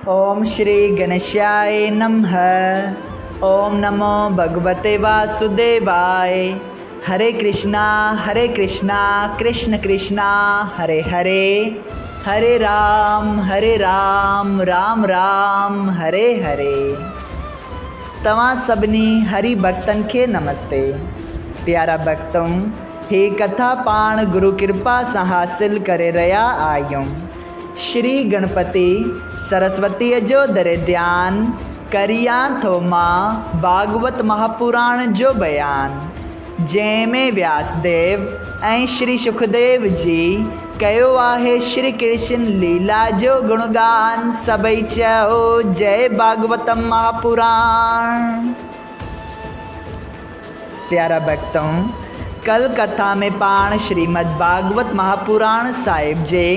ओम श्री गणेशाय नमः। ओम नमो भगवते वासुदेवाय। हरे कृष्णा कृष्ण कृष्णा हरे हरे, हरे राम राम राम हरे हरे। तव्हां सभिनी हरि भक्तन के नमस्ते। प्यारा भक्तों, हे कथा पाण गुरु कृपा से हासिल करे रहा आयूं। श्री गणपति सरस्वती जो दरे ध्यान करिया थो मां भागवत महापुराण जो बयान, जैमें व्यासदेव ऐं श्री सुखदेव जी कयो आहे श्री कृष्ण लीला जो गुणगान। सबई चओ जय भागवतम महापुराण। प्यारा भक्तों, कल कथा में पाण श्रीमद् भागवत महापुराण साहिब जे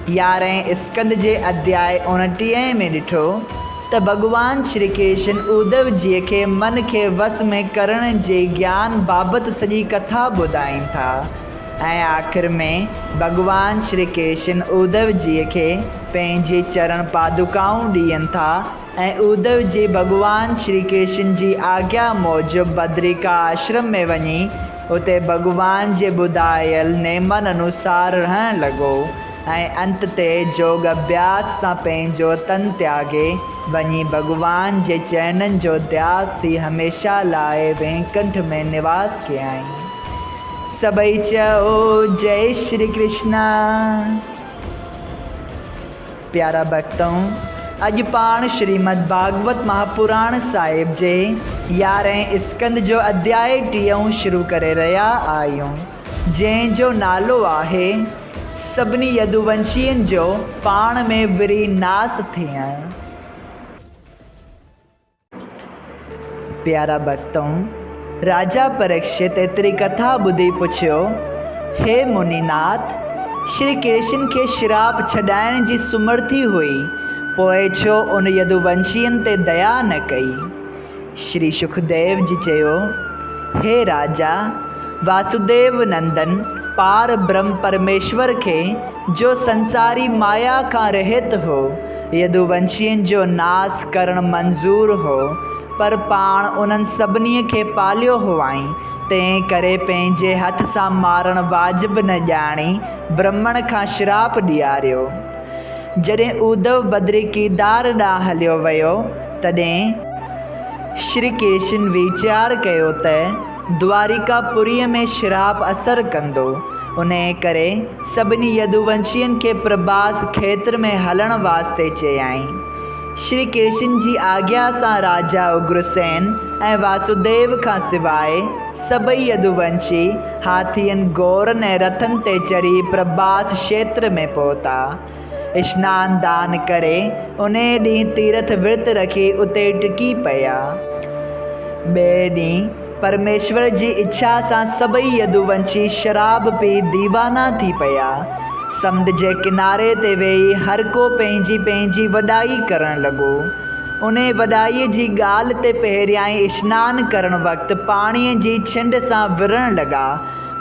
11 स्कंद जे अध्याय 29 में ॾिठो त भगवान श्री कृष्ण उद्धव जी के मन के वस में करण जे ज्ञान बाबत सॼी कथा ॿुधाइनि था ऐं आख़िर में भगवान श्री कृष्ण उद्धव जी के पंहिंजी चरण पादुकाऊं ॾियनि था ऐं उद्धव जी भगवान श्री कृष्ण जी आज्ञा मूजिब बद्रिका आश्रम में वञी उते भगवान जे ॿुधायल नेमन अनुसार रहण लॻो ऐं अंत ते योग अभ्यास सां पंहिंजो तन त्यागे वञी भगवान जे चरणनि जो ध्यास थी हमेशा लाइ वैकुंठ में निवास कयई। सबई चओ जय श्री कृष्णा। प्यारा भक्तों, अॼु पाण श्रीमद् भागवत महापुराण साहिब जे 11 स्कंद जो अध्याय 30 शुरू करे रहा आयूं, जंहिंजो नालो आहे सभिनी यदुवंशियन जो पाण में विरी नास थियण। प्यारा भक्तों, राजा परीक्षित एतरी कथा ॿुधी पुछियो, हे मुनिनाथ, श्री कृष्ण के श्राप छॾाइण जी सुमर्थी हुई, पोइ छो उन यदुवंशियन ते दया न कई। श्री सुखदेव जी चयो, हे राजा, वासुदेव नंदन पार ब्रह्म परमेश्वर के जो संसारी माया का रहित हो यदुवंशियन जो नाश करण मंजूर हो, पर पाण उन्हनि सभिनी के पालियो हुआई, तंहिं करे पंहिंजे हथ सां मारण वाजिब न ॼाणी ब्राह्मण खां श्राप ॾियारियो। जॾहिं उद्धव बद्री केदार ॾांहुं हलियो वियो तॾहिं श्री कृष्ण वीचार कयो त द्वारिकापुरीअ में श्राप असर कंदो, उन करे सभिनी यदुवंशियन के प्रभास खेत्र में हलण वास्ते चयाई। श्री कृष्ण जी आज्ञा सां राजा उग्रसेन ऐं वासुदेव खां सवाइ सभई यदुवंशी हाथियन घोड़नि ऐं रथनि ते चढ़ी प्रभास क्षेत्र में पहुता। स्नान दान करे उन ॾींहुं तीर्थ विर्त रखी उते टिकी पिया। ॿिए ॾींहुं परमेश्वर जी इच्छा सां सभई यदुवंशी शराब पी दीवाना थी पिया। समुंड जे किनारे ते वेही हर को पंहिंजी पंहिंजी वॾाई करण लॻो। उन वॾाईअ जी ॻाल्हि ते पहिरियां ई स्नान करण वक़्तु पाणीअ जी छिंड सां विरण लॻा,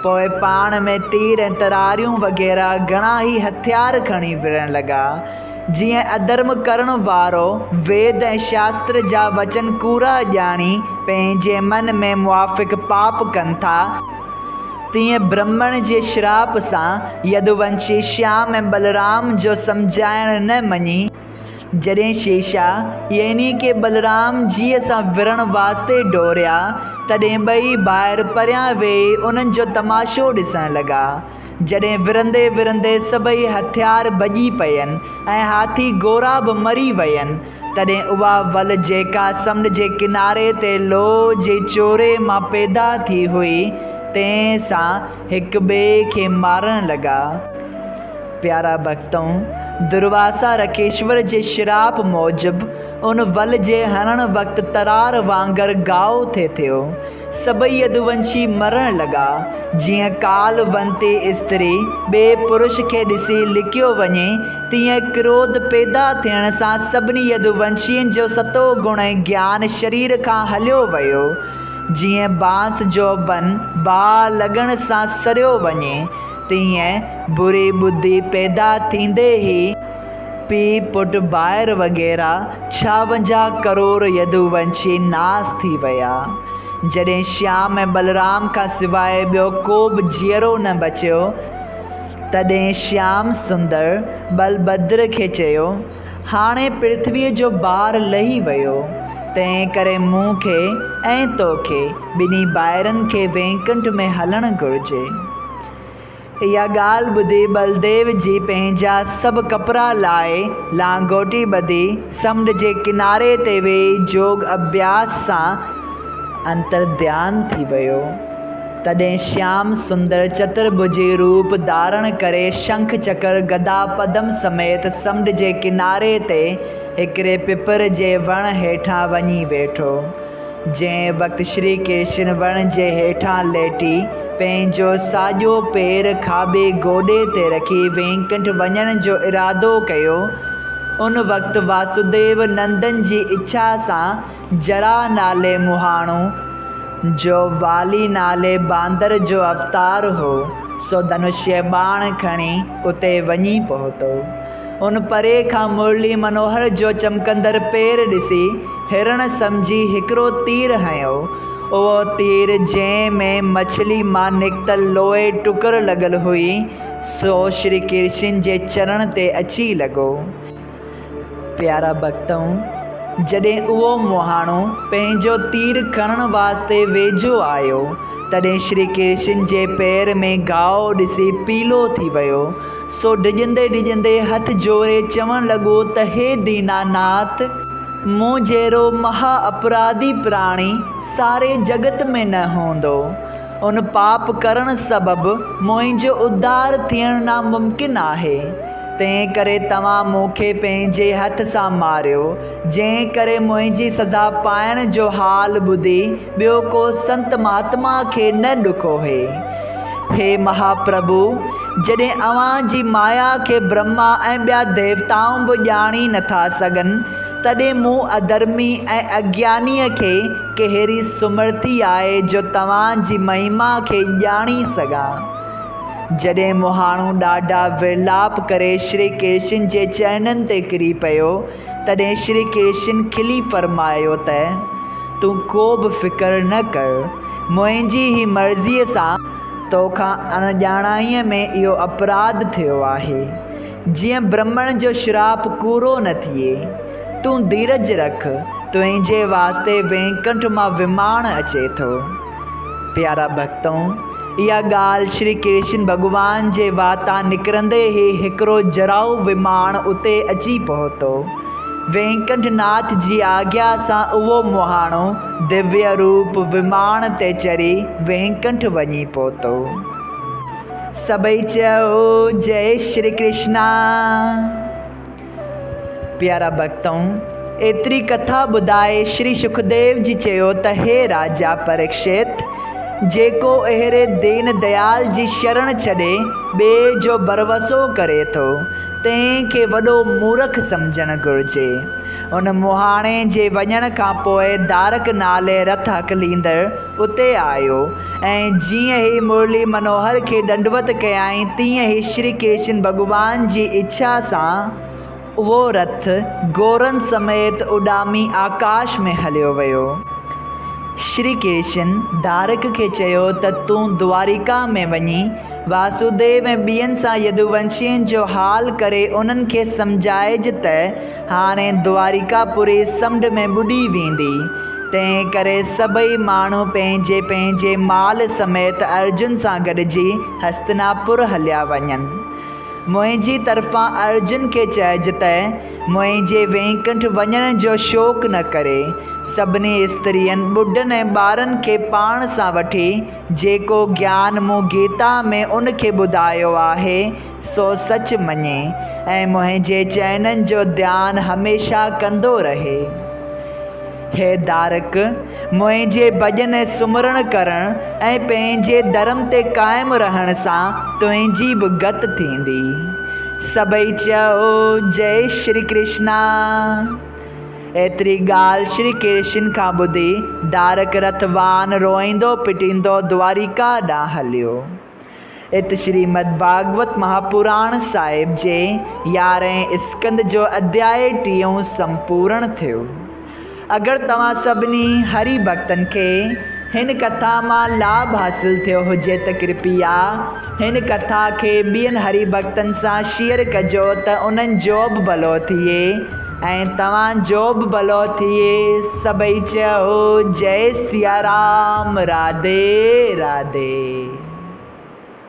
पोइ पाण में तीर ऐं तरारियूं वग़ैरह घणा ई हथियार खणी विरण लॻा। जीअं अधर्म करण वारो वेद ऐं शास्त्र जा वचन कूड़ा ॼाणी पंहिंजे मन में मुआफ़िक़ पाप कनि था, तीअं ब्राह्मण जे श्राप सां यदुवंशी श्याम ऐं बलराम जो सम्झाइण न मञी जॾहिं शीशा यानी के बलराम जीअ सां विरण वास्ते डोरिया, तॾहिं ॿई ॿाहिरि परियां वेही उन्हनि जो तमाशो ॾिसण लॻा। जॾहिं विरंदे विरंदे सभई हथियार भॼी पियनि ऐं हाथी घोड़ा बि मरी वियनि, तॾहिं उहा वल जेका समुंड जे किनारे ते लोह जे चोरे मां पैदा थी हुई, तंहिं सां हिक ॿिए खे मारण लॻा। प्यारा भक्तों, दुर्वासा रखेश्वर जे श्राप मूजिब उन वल जे हणण वक़्तु तरार वांगुरु गाओ थिए थियो। सभई यदुवंशी मरण लॻा। जीअं कालवंती स्त्री ॿिए पुरुष खे ॾिसी लिकियो वञे, तीअं क्रोध पैदा थियण सां सभिनी यदुवंशियुनि जो सतो गुण ऐं ज्ञान शरीर खां हलियो वियो। जीअं बांस जो बन बाहि लॻण सां सड़ियो वञे, तीअं बुरी बुद्धि पैदा थींदे ई पी पुट ॿाहिरि वग़ैरह 56 करोड़ यदुवंशी नास थी विया। जॾहिं श्याम ऐं बलराम खां सवाइ ॿियो को बि जीअरो न बचियो, तॾहिं श्याम सुंदर बलभद्र खे चयो, हाणे पृथ्वीअ जो भार लही वियो, तंहिं करे मूंखे ऐं तोखे ॿिन्ही ॿाहिरनि खे वैकुंठ में हलणु घुरिजे। इहा ॻाल्हि ॿुधी बलदेव जी पंहिंजा सभु कपिड़ा लाहे लांगोटी ॿधी समुंड जे किनारे ते वेही योग अभ्यास सां अंतर्ध्यान थी वियो। तॾहिं श्याम सुंदर चतुर्भुजी रूप धारण करे शंख चक्र गदा पदम समेत समुंड जे किनारे ते हिकिड़े पिपर जे वण हेठां वञी वेठो। जंहिं वक़्तु श्री कृष्ण वण जे हेठां लेटी पंहिंजो साॼो पेर खाॿे गोॾे ते रखी वैकुंठ वञण जो इरादो कयो, उन वक़्तु वासुदेव नंदन जी इच्छा सां जरा नाले मुहाणो, जो वाली नाले बांदर जो अवतार हो, सो धनुष्य बाण खणी उते वञी पहुतो। उन परे खां मुरली मनोहर जो चमकंदड़ पेर ॾिसी हिरण सम्झी हिकिड़ो तीर हंयो। उहो तीर जंहिं में मछली मां निकितल लोहे टुकर लॻल हुई, सो श्री कृष्ण जे चरण ते अची लॻो। प्यारा भक्तों, जॾहिं उहो मुहाणो पंहिंजो तीर खणण वास्ते वेझो आयो, तॾहिं श्री कृष्ण जे पेर में घाव ॾिसी पीलो थी वियो। सो डिॼंदे डिॼंदे हथ जोड़े चवणु लॻो त हे दीनानाथ, मूं जहिड़ो महा अपराधी प्राणी सारे जगत में न हूंदो। उन पाप करण सबबि मुंहिंजो उद्धार थियणु नामुमकिन आहे। तंहिं करे तव्हां मूंखे पंहिंजे हथ सां मारियो, जंहिं करे मुंहिंजी सज़ा पाइण जो हाल ॿुधी ॿियो को संत महात्मा खे न ॾुखो हे। हे महाप्रभु, जॾहिं अव्हां जी माया खे ब्रह्मा ऐं ॿिया देवताऊं बि ॼाणी नथा सघनि, तॾहिं मूं अधर्मी ऐं अज्ञानीअ खे कहिड़ी सुमर्थी आहे जो तव्हां जी महिमा खे ॼाणी सघां। जॾहिं मुहाणो ॾाढा विलाप करे श्री कृष्ण जे चरणनि ते किरी पियो, तॾहिं श्री कृष्ण खिली फरमायो त तूं को बि फ़िक्र न कर, मुंहिंजी ही मर्ज़ीअ सां तोखां अणॼाणाईअ में इहो अपराध थियो आहे। जीअं ब्रह्मण जो श्राप पूरो न थिए, तूं धीरज रख, तुंहिंजे वास्ते वैकुंठ मां विमान अचे थो। प्यारा भक्तों, इहा ॻाल्हि श्री कृष्ण भॻवान जे वाता निकिरंदे ई हिकिड़ो जराऊ विमान उते अची पहुतो। वैकुंठ नाथ जी आज्ञा सां उहो मुहाणो दिव्य रूप विमान ते चढ़ी वैकुंठ वञी पहुतो। सभई चयो जय श्री कृष्णा। प्यारा भक्तों, एतिरी कथा ॿुधाए श्री सुखदेव जी चयो त हे राजा परीक्षित, जेको अहिड़े दीन दयाल जी शरण छॾे ॿिए जो भरवसो करे थो, तंहिंखे वॾो मूर्ख सम्झणु घुरिजे। उन मुहाणे जे वञण खां पोइ दारक नाले रथ हकलींदड़ उते आयो ऐं जीअं ई मुरली मनोहर खे दंडवत कयाईं, तीअं ई श्री कृष्ण भॻवान जी इच्छा सां उहो रथ गोरनि समेत उॾामी आकाश में हलियो वियो। श्री कृष्ण दारक खे चयो त तूं द्वारिका में वञी वासुदेव ऐं ॿियनि सां यदुवंशियुनि जो हाल करे उन्हनि खे सम्झाइजि त हाणे द्वारिकापुरी समुंड में ॿुॾी वेंदी। तंहिं करे सभई माण्हू पंहिंजे पंहिंजे माल समेत अर्जुन सां गॾिजी हस्तिनापुर हलिया वञनि। मुंहिंजी तरफ़ां अर्जुन खे चइजि त मुंहिंजे वैकुंठ वञण जो शौक़ु न करे, सभिनी स्त्रियनि ॿुढनि ऐं ॿारनि खे पाण सां वठी जेको ज्ञान मूं गीता में उनखे ॿुधायो आहे सो सच मञे ऐं मुंहिंजे चइननि जो ध्यानु हमेशह कंदो रहे। हे दारक, मुंहिंजे भॼन ऐं सुमरण करण ऐं पंहिंजे धर्म ते क़ाइमु रहण सां तुंहिंजी बि गत थींदी। सभई चयो जय श्री कृष्णा। एतिरी ॻाल्हि श्री कृष्ण खां ॿुधी दारक रथवान रोईंदो पिटींदो द्वारिका ॾांहुं हलियो। इत श्रीमद् भागवत महापुराण साहिब जे 11 स्कंद जो अध्याय 30 संपूर्ण थियो। अगर तव्हां सभिनी हरि भक्तन के हिन कथा मां लाभ हासिल थियो हुजे त कृपया हिन कथा के ॿियनि हरि भक्तन सां शेयर कजो त उन्हनि जो बि भलो थिए ऐं तव्हांजो बि भलो थिए। सभई चयो जय सिया राम, राधे राधे।